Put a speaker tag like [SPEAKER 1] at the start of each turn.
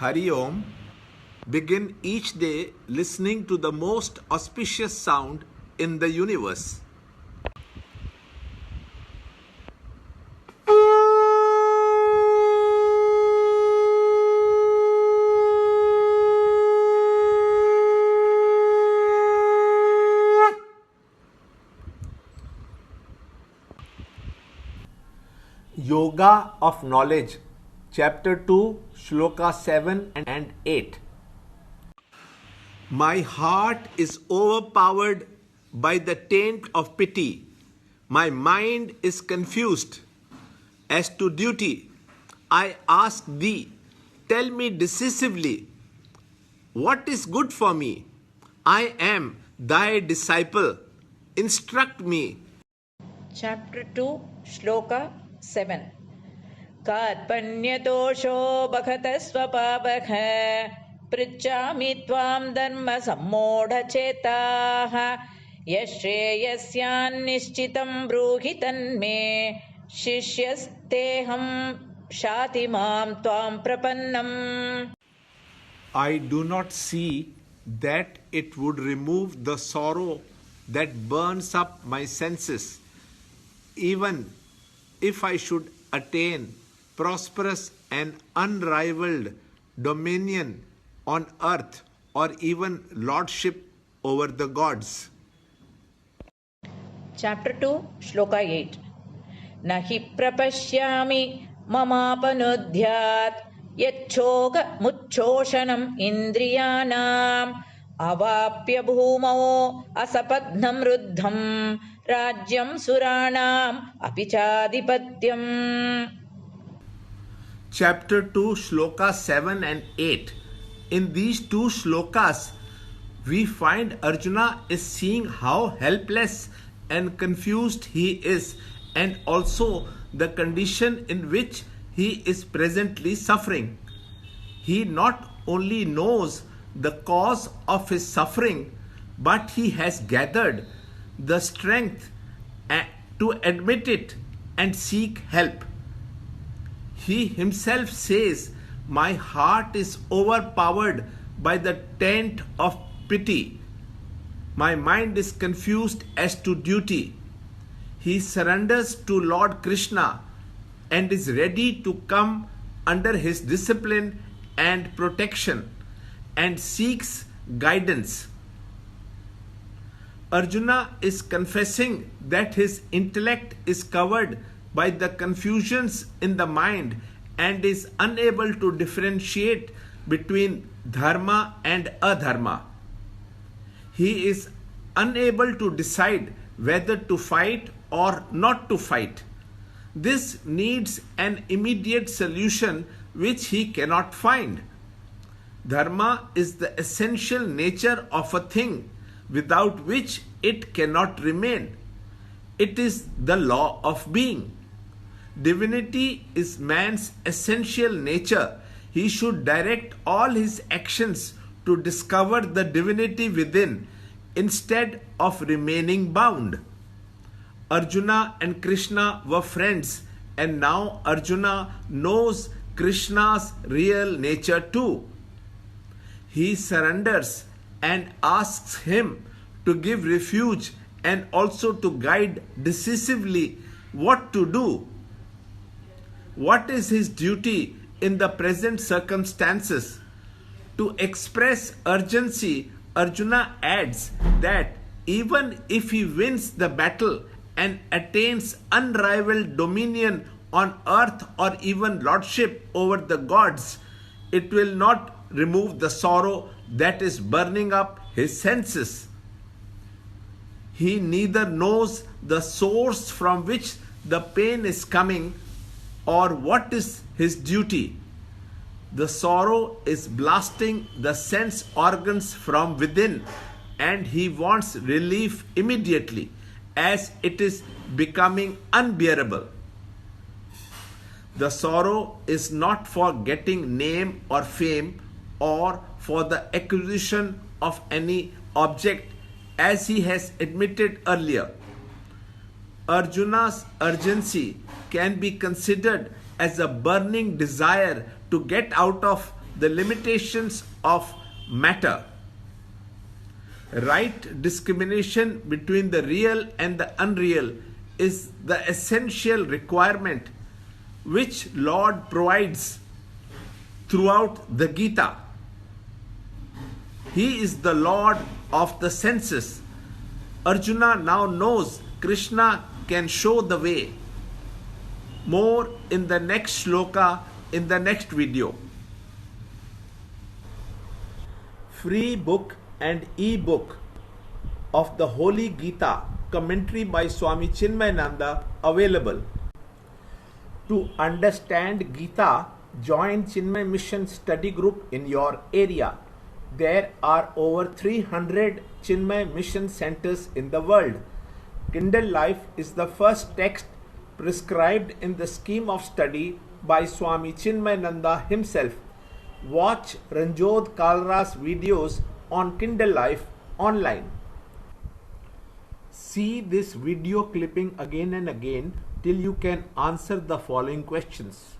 [SPEAKER 1] Hari Om, begin each day listening to the most auspicious sound in the universe. Yoga of Knowledge, Chapter 2, Shloka 7 and 8. My heart is overpowered by the taint of pity. My mind is confused as to duty. I ask thee, tell me decisively, what is good for me? I am thy disciple. Instruct me.
[SPEAKER 2] Chapter 2, Shloka 7. कार्पण्यदोषो बखतः स्वपावः पृच्छामि त्वां धर्मसम्मूढचेताः यश्रेयस्यान्निश्चितं ब्रूहि तन्मे शिष्यस्तेऽहं शाति मां त्वां प्रपन्नम्.
[SPEAKER 1] I do not see that it would remove the sorrow that burns up my senses, even if I should attain prosperous and unrivaled dominion on earth or even lordship over the gods.
[SPEAKER 2] Chapter 2, Shloka 8. Nahi prapashyami mamapanudhyat yacchoga muchoshanam indriyanam avapya bhumao asapadnam ruddham rajyam suranam apichadipatyam.
[SPEAKER 1] Chapter 2, Shloka 7 and 8. In these two shlokas, we find Arjuna is seeing how helpless and confused he is, and also the condition in which he is presently suffering. He not only knows the cause of his suffering, but he has gathered the strength to admit it and seek help. He himself says, my heart is overpowered by the taint of pity. My mind is confused as to duty. He surrenders to Lord Krishna and is ready to come under his discipline and protection and seeks guidance. Arjuna is confessing that his intellect is covered by the confusions in the mind and is unable to differentiate between dharma and adharma. He is unable to decide whether to fight or not to fight. This needs an immediate solution which he cannot find. Dharma is the essential nature of a thing without which it cannot remain. It is the law of being. Divinity is man's essential nature. He should direct all his actions to discover the divinity within instead of remaining bound. Arjuna and Krishna were friends, and now Arjuna knows Krishna's real nature too. He surrenders and asks him to give refuge and also to guide decisively what to do. What is his duty in the present circumstances? To express urgency, Arjuna adds that even if he wins the battle and attains unrivaled dominion on earth or even lordship over the gods, it will not remove the sorrow that is burning up his senses. He neither knows the source from which the pain is coming or what is his duty. The sorrow is blasting the sense organs from within, and he wants relief immediately as it is becoming unbearable. The sorrow is not for getting name or fame or for the acquisition of any object, as he has admitted earlier. Arjuna's urgency can be considered as a burning desire to get out of the limitations of matter. Right discrimination between the real and the unreal is the essential requirement which Lord provides throughout the Gita. He is the Lord of the senses. Arjuna now knows Krishna can show the way. More in the next shloka in the next video. Free book and e-book of the Holy Gita, commentary by Swami Chinmayananda, available. To understand Gita, join Chinmay Mission study group in your area. There are over 300 Chinmay Mission centers in the world. Kindle Life is the first text prescribed in the scheme of study by Swami Chinmayananda himself. Watch Ranjod Kalra's videos on Kindle Life online. See this video clipping again and again till you can answer the following questions.